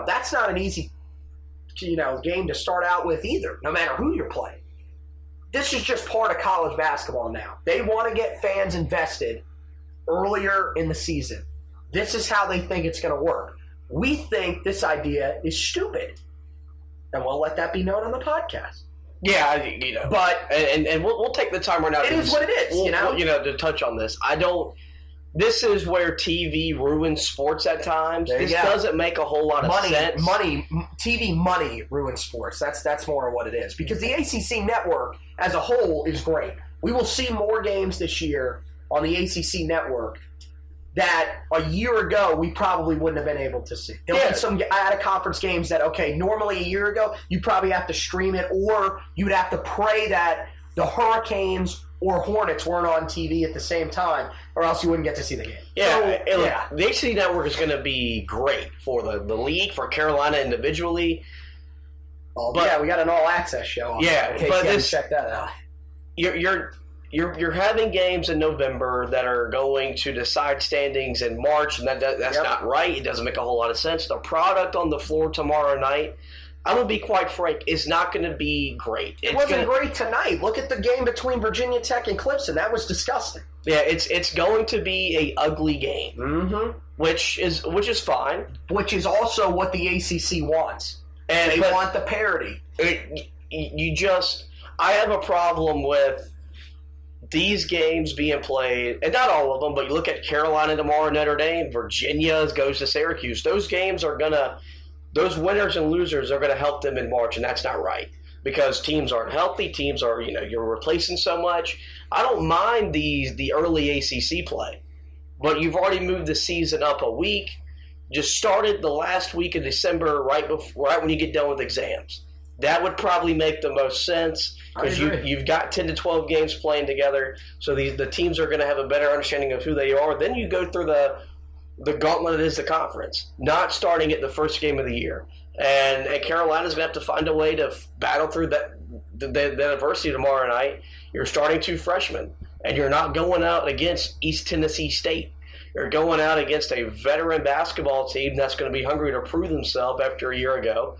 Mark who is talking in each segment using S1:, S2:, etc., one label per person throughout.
S1: that's not an easy, game to start out with either, no matter who you're playing. This is just part of college basketball now. They want to get fans invested earlier in the season. This is how they think it's going to work. We think this idea is stupid, and we'll let that be known on the podcast.
S2: Yeah,
S1: but
S2: and we'll take the time right now.
S1: It is what it is,
S2: to touch on this. This is where TV ruins sports at times. This doesn't make a whole lot of sense.
S1: TV money ruins sports. That's more of what it is. Because the ACC network as a whole is great. We will see more games this year on the ACC network that a year ago we probably wouldn't have been able to see. There'll be some out-of-conference games that, normally a year ago you probably have to stream it, or you'd have to pray that the Hurricanes or Hornets weren't on TV at the same time, or else you wouldn't get to see the game.
S2: The ACC network is going to be great for the league, for Carolina individually.
S1: We got an all-access show. In case you haven't checked that out.
S2: You're having games in November that are going to decide standings in March, and that's not right. It doesn't make a whole lot of sense. The product on the floor tomorrow night, I'm going to be quite frank, is not going to be great.
S1: It wasn't great tonight. Look at the game between Virginia Tech and Clemson. That was disgusting.
S2: Yeah, it's going to be a ugly game, which is fine.
S1: Which is also what the ACC wants. And they want the parity.
S2: I have a problem with these games being played, and not all of them, but you look at Carolina tomorrow, Notre Dame, Virginia goes to Syracuse. Those games those winners and losers are going to help them in March, and that's not right because teams aren't healthy. Teams are, you're replacing so much. I don't mind the early ACC play, but you've already moved the season up a week. Just started the last week of December, right when you get done with exams. That would probably make the most sense because you've got 10 to 12 games playing together, so the teams are going to have a better understanding of who they are. Then you go through the gauntlet that is the conference, not starting at the first game of the year. And Carolina's going to have to find a way to battle through the adversity tomorrow night. You're starting 2 freshmen, and you're not going out against East Tennessee State. You're going out against a veteran basketball team that's going to be hungry to prove themselves after a year ago.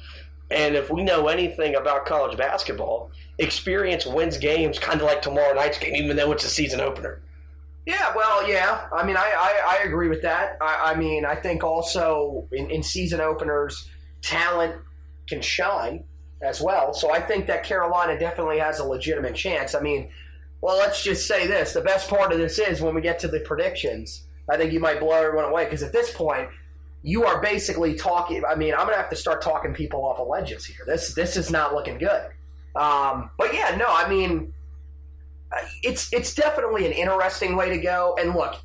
S2: And if we know anything about college basketball, experience wins games kind of like tomorrow night's game, even though it's a season opener.
S1: Yeah, well, yeah. I mean, I agree with that. I think also in season openers, talent can shine as well. So I think that Carolina definitely has a legitimate chance. Let's just say this. The best part of this is when we get to the predictions, I think you might blow everyone away because at this point, you are basically talking – I'm going to have to start talking people off of ledges here. This is not looking good. It's definitely an interesting way to go. And look,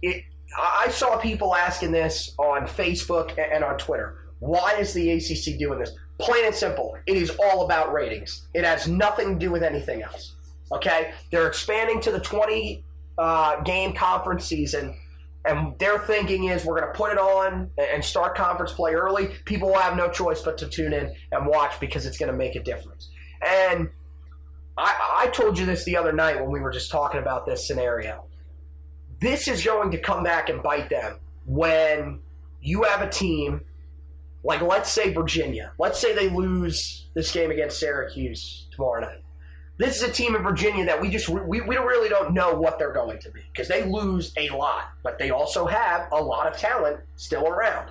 S1: I saw people asking this on Facebook and on Twitter. Why is the ACC doing this? Plain and simple. It is all about ratings. It has nothing to do with anything else. Okay? They're expanding to the 20-game conference season. And their thinking is we're going to put it on and start conference play early. People will have no choice but to tune in and watch because it's going to make a difference. And I told you this the other night when we were just talking about this scenario. This is going to come back and bite them when you have a team like, let's say, Virginia. Let's say they lose this game against Syracuse tomorrow night. This is a team in Virginia that we really don't know what they're going to be because they lose a lot, but they also have a lot of talent still around.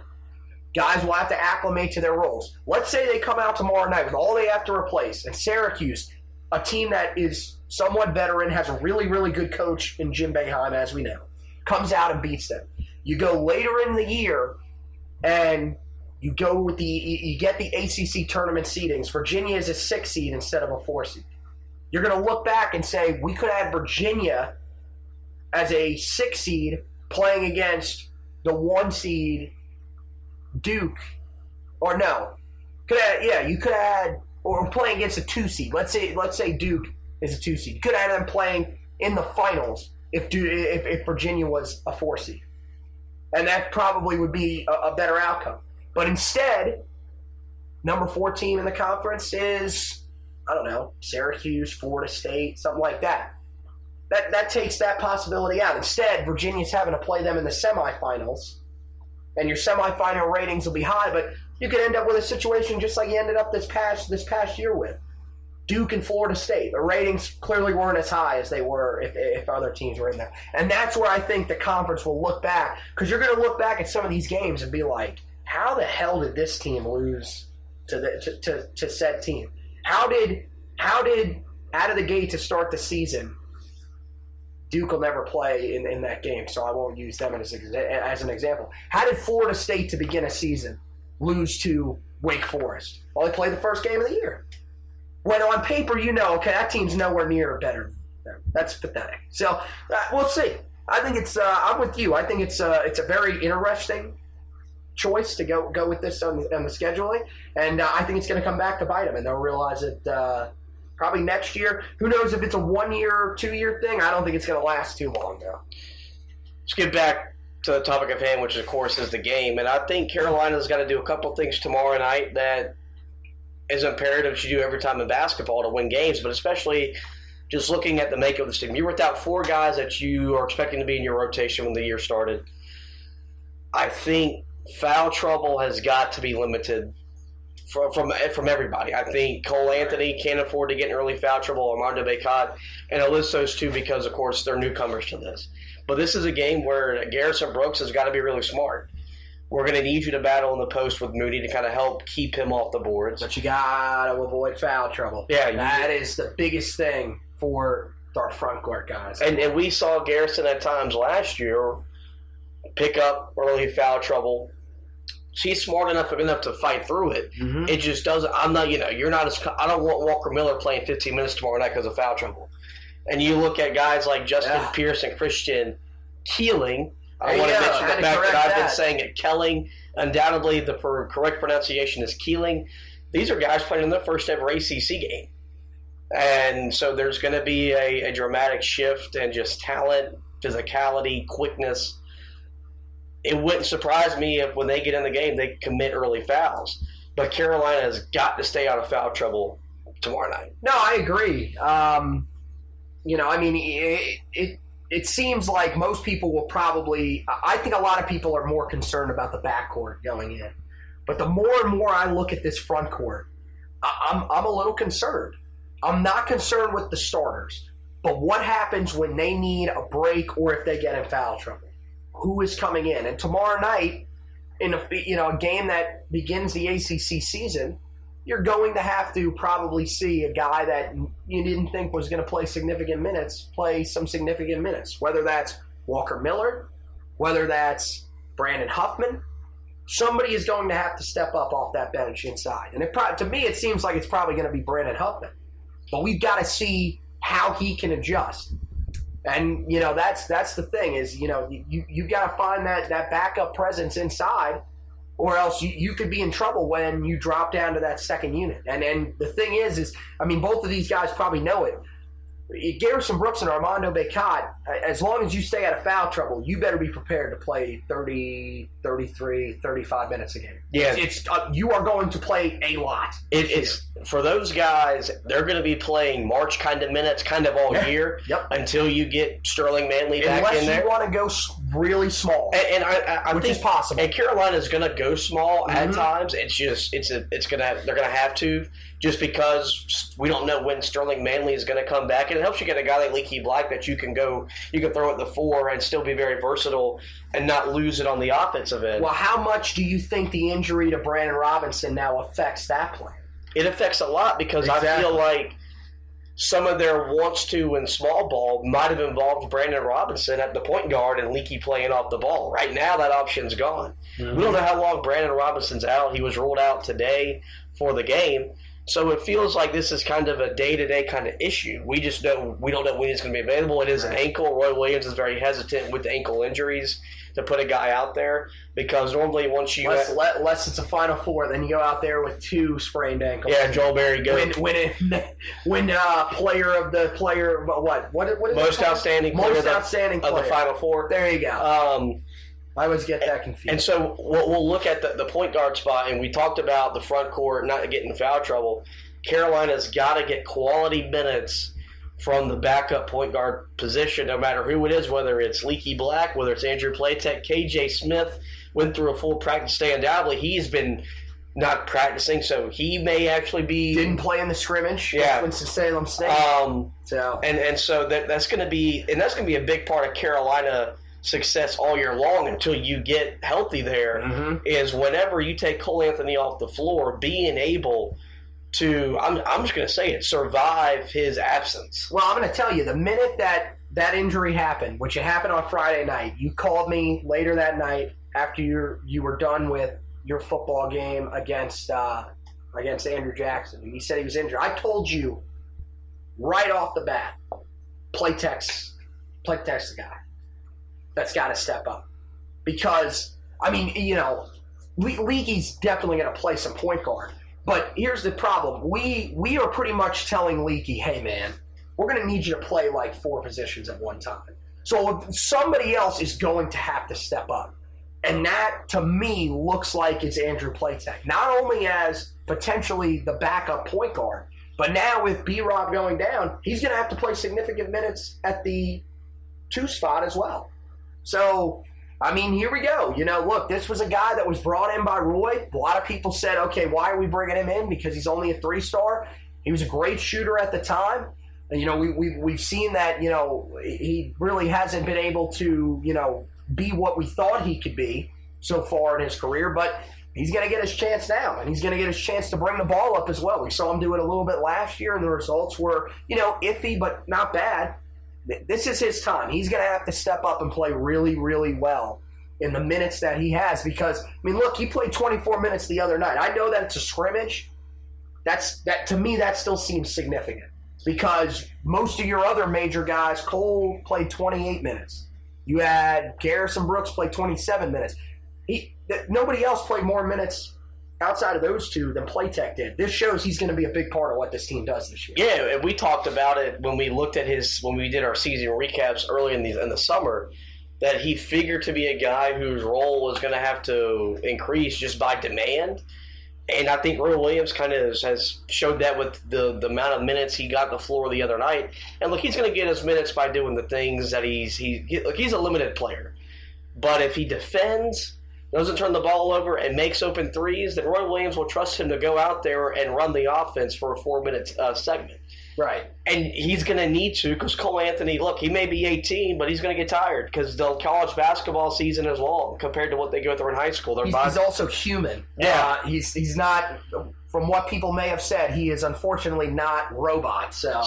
S1: Guys will have to acclimate to their roles. Let's say they come out tomorrow night with all they have to replace, and Syracuse, a team that is somewhat veteran, has a really, really good coach in Jim Boeheim, as we know, comes out and beats them. You go later in the year, and you go with you get the ACC tournament seedings. Virginia is a 6 seed instead of a 4 seed. You're going to look back and say, we could have Virginia as a 6 seed playing against the 1 seed Duke. Or no. You could have, or playing against a 2 seed. Let's say Duke is a 2 seed. You could have them playing in the finals if Virginia was a 4 seed. And that probably would be a better outcome. But instead, number 4 team in the conference is, I don't know, Syracuse, Florida State, something like that. That takes that possibility out. Instead, Virginia's having to play them in the semifinals, and your semifinal ratings will be high. But You could end up with a situation just like you ended up this past year with Duke and Florida State. The ratings clearly weren't as high as they were if other teams were in there. And that's where I think the conference will look back, because you're going to look back at some of these games and be like, how the hell did this team lose to said team? How did out of the gate to start the season, Duke will never play in that game, so I won't use them as an example. How did Florida State to begin a season lose to Wake Forest? Well, they played the first game of the year. When on paper, okay, that team's nowhere near better. That's pathetic. So we'll see. I think it's. I'm with you. I think it's a very interesting choice to go with this on the scheduling, and I think it's going to come back to bite them, and they'll realize it probably next year. Who knows if it's a 1 year, 2 year thing? I don't think it's going to last too long, though.
S2: Let's get back to the topic of hand, which of course is the game, and I think Carolina's got to do a couple things tomorrow night that is imperative to do every time in basketball to win games, but especially just looking at the makeup of the team. You're without 4 guys that you are expecting to be in your rotation when the year started. I think foul trouble has got to be limited from everybody. I think Cole Anthony can't afford to get in early foul trouble, Armando Bacot, and I list those two because, of course, they're newcomers to this. But this is a game where Garrison Brooks has got to be really smart. We're going to need you to battle in the post with Moody to kind of help keep him off the boards.
S1: But you got to avoid foul trouble.
S2: Yeah,
S1: that is the biggest thing for our front court guys.
S2: And we saw Garrison at times last year pick up early foul trouble. She's smart enough to fight through it. Mm-hmm. It just doesn't. I'm not. You're not as. I don't want Walker Miller playing 15 minutes tomorrow night because of foul trouble. And you look at guys like Justin Pierce and Christian Keeling. I want to mention the fact that I've been saying it. Kelling. Undoubtedly, the correct pronunciation is Keeling. These are guys playing in their first ever ACC game. And so there's going to be a dramatic shift in just talent, physicality, quickness. It wouldn't surprise me if when they get in the game, they commit early fouls. But Carolina has got to stay out of foul trouble tomorrow night.
S1: No, I agree. It seems like most people will probably – I think a lot of people are more concerned about the backcourt going in. But the more and more I look at this front court, I'm a little concerned. I'm not concerned with the starters. But what happens when they need a break or if they get in foul trouble? Who is coming in? And tomorrow night, in a game that begins the ACC season, you're going to have to probably see a guy that you didn't think was going to play significant minutes play some significant minutes. Whether that's Walker Miller, whether that's Brandon Huffman, somebody is going to have to step up off that bench inside. And to me, it seems like it's probably going to be Brandon Huffman. But we've got to see how he can adjust. And, that's the thing is, you've got to find that backup presence inside, or else you could be in trouble when you drop down to that second unit. And the thing is, both of these guys probably know it. Garrison Brooks and Armando Bacot, as long as you stay out of foul trouble, you better be prepared to play 30, 33, 35 minutes a game.
S2: Yeah.
S1: You are going to play a lot.
S2: It's for those guys, they're going to be playing March kind of minutes kind of all year until you get Sterling Manley back in there.
S1: Unless you want to go really small.
S2: And I
S1: which
S2: think
S1: is possible.
S2: And Carolina's going to go small at times. It's just they're going to have to, just because we don't know when Sterling Manley is going to come back. And it helps you get a guy like Leaky Black that you can throw at the 4 and still be very versatile and not lose it on the offensive end.
S1: Well, how much do you think the injury to Brandon Robinson now affects that plan?
S2: It affects a lot because I feel like some of their wants to in small ball might have involved Brandon Robinson at the point guard and Leaky playing off the ball. Right now, that option's gone. Mm-hmm. We don't know how long Brandon Robinson's out. He was ruled out today for the game. So it feels like this is kind of a day-to-day kind of issue. We don't know when he's going to be available. It is an ankle. Roy Williams is very hesitant with ankle injuries to put a guy out there because normally once you
S1: unless it's a Final Four, then you go out there with 2 sprained ankles.
S2: Yeah, Joel Berry goes
S1: when player of the player what is
S2: most outstanding player of the Final Four.
S1: There you go. I always get that confused.
S2: And so we'll look at the point guard spot, and we talked about the front court not getting in foul trouble. Carolina's got to get quality minutes from the backup point guard position, no matter who it is, whether it's Leaky Black, whether it's Andrew Platek. KJ Smith went through a full practice day. Undoubtedly, he's been not practicing, so he may actually be
S1: didn't play in the scrimmage.
S2: Yeah,
S1: Winston-Salem State.
S2: So that's going to be a big part of Carolina success all year long until you get healthy. There is whenever you take Cole Anthony off the floor, being able to I'm just going to say it, survive his absence.
S1: Well, I'm going to tell you, the minute that injury happened, which it happened on Friday night, you called me later that night after you were done with your football game against Andrew Jackson. And he said he was injured. I told you right off the bat, play text the guy. That's got to step up. Because, I mean, Leaky's definitely going to play some point guard. But here's the problem. We are pretty much telling Leaky, hey, man, we're going to need you to play like 4 positions at one time. So somebody else is going to have to step up. And that, to me, looks like it's Andrew Platek. Not only as potentially the backup point guard, but now with B-Rob going down, he's going to have to play significant minutes at the 2 spot as well. So, I mean, here we go. Look, this was a guy that was brought in by Roy. A lot of people said, okay, why are we bringing him in? Because he's only a 3-star. He was a great shooter at the time. And, we've seen that, he really hasn't been able to, be what we thought he could be so far in his career, but he's going to get his chance now, and he's going to get his chance to bring the ball up as well. We saw him do it a little bit last year, and the results were, iffy, but not bad. This is his time. He's going to have to step up and play really, really well in the minutes that he has because, look, he played 24 minutes the other night. I know that it's a scrimmage. That to me, that still seems significant because most of your other major guys, Cole played 28 minutes. You had Garrison Brooks play 27 minutes. Nobody else played more minutes outside of those 2 than Platek did. This shows he's going to be a big part of what this team does this year.
S2: Yeah, and we talked about it when we looked at when we did our season recaps early in the summer, that he figured to be a guy whose role was going to have to increase just by demand. And I think Roy Williams kind of has showed that with the amount of minutes he got on the floor the other night. And look, he's going to get his minutes by doing the things that he's a limited player. But if he defends, doesn't turn the ball over, and makes open threes, then Roy Williams will trust him to go out there and run the offense for a 4-minute segment.
S1: Right.
S2: And he's going to need to because Cole Anthony, look, he may be 18, but he's going to get tired because the college basketball season is long compared to what they go through in high school.
S1: He's also human.
S2: Yeah.
S1: He's not, from what people may have said, he is unfortunately not robot. So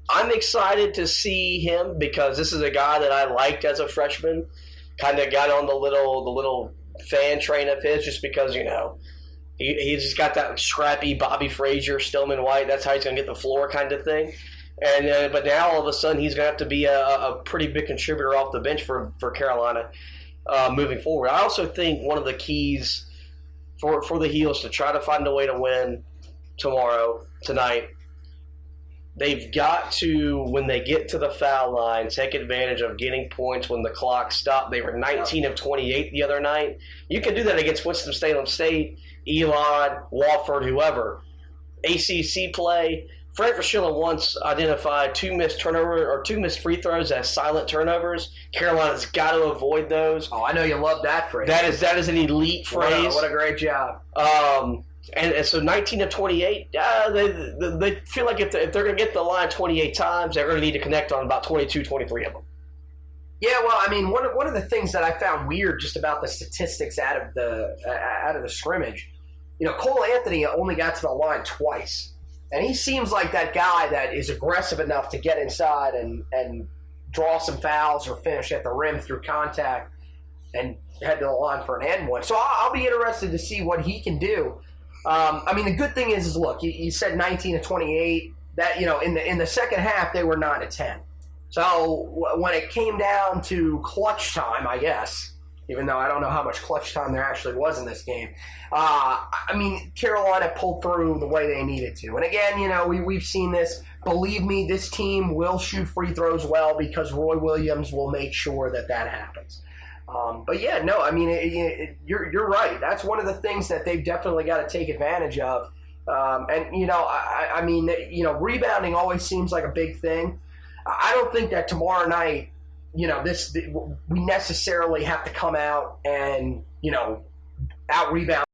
S2: I'm excited to see him because this is a guy that I liked as a freshman. Kind of got on the little fan train of his just because, he's just got that scrappy Bobby Frazier, Stillman White. That's how he's going to get the floor kind of thing. And but now all of a sudden he's going to have to be a pretty big contributor off the bench for Carolina moving forward. I also think one of the keys for the Heels to try to find a way to win tonight, they've got to, when they get to the foul line, take advantage of getting points when the clock stopped. They were 19 of 28 the other night. You can do that against Winston-Salem State, Elon, Wofford, whoever. ACC play. Frank Schilling once identified 2 missed free throws as silent turnovers. Carolina's got to avoid those.
S1: Oh, I know you love that phrase.
S2: That is an elite phrase.
S1: What a great job.
S2: And so 19 of 28, they feel like if they're going to get the line 28 times, they're going to need to connect on about 22, 23 of them.
S1: Yeah, well, one of the things that I found weird just about the statistics out of the scrimmage, Cole Anthony only got to the line twice. And he seems like that guy that is aggressive enough to get inside and draw some fouls or finish at the rim through contact and head to the line for an and one. So I'll be interested to see what he can do. The good thing is look, you said 19 to 28. That in the second half they were 9 to 10. So when it came down to clutch time, I guess, even though I don't know how much clutch time there actually was in this game, Carolina pulled through the way they needed to. And again, we've seen this. Believe me, this team will shoot free throws well because Roy Williams will make sure that happens. You're right. That's one of the things that they've definitely got to take advantage of. Rebounding always seems like a big thing. I don't think that tomorrow night, we necessarily have to come out and, out rebound